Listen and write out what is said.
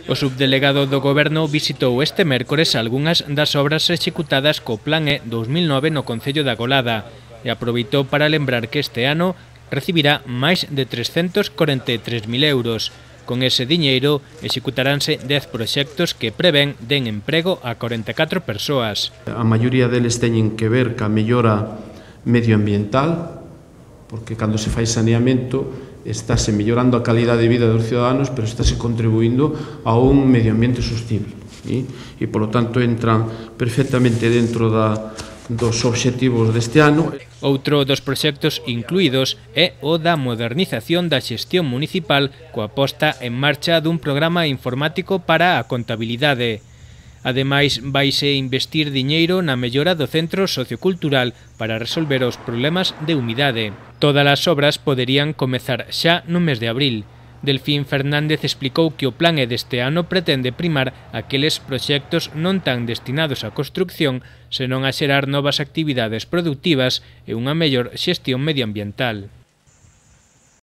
O subdelegado do Goberno visitou este mércores algunhas das obras executadas co Plan E 2009 no concello da Golada e aproveitou para lembrar que este ano recibirá máis de 343.000 euros. Con ese diñeiro executaranse 10 proxectos que prevén den emprego a 44 persoas. A maioría deles teñen que ver ca mellora medioambiental, porque cando se fai saneamento estáse mellorando a calidade de vida dos ciudadanos, pero estáse contribuindo a un medio ambiente sostible. E, polo tanto, entran perfectamente dentro dos obxectivos deste ano. Outro dos proxectos incluídos é o da modernización da xestión municipal coa posta en marcha dun programa informático para a contabilidade. Ademais, vaise investir diñeiro na mellora do centro sociocultural para resolver os problemas de humidade. Todas as obras poderían comezar xa no mes de abril. Delfín Fernández explicou que o plan E deste ano pretende primar aqueles proxectos non tan destinados á construcción, senón a xerar novas actividades productivas e unha mellor xestión medioambiental.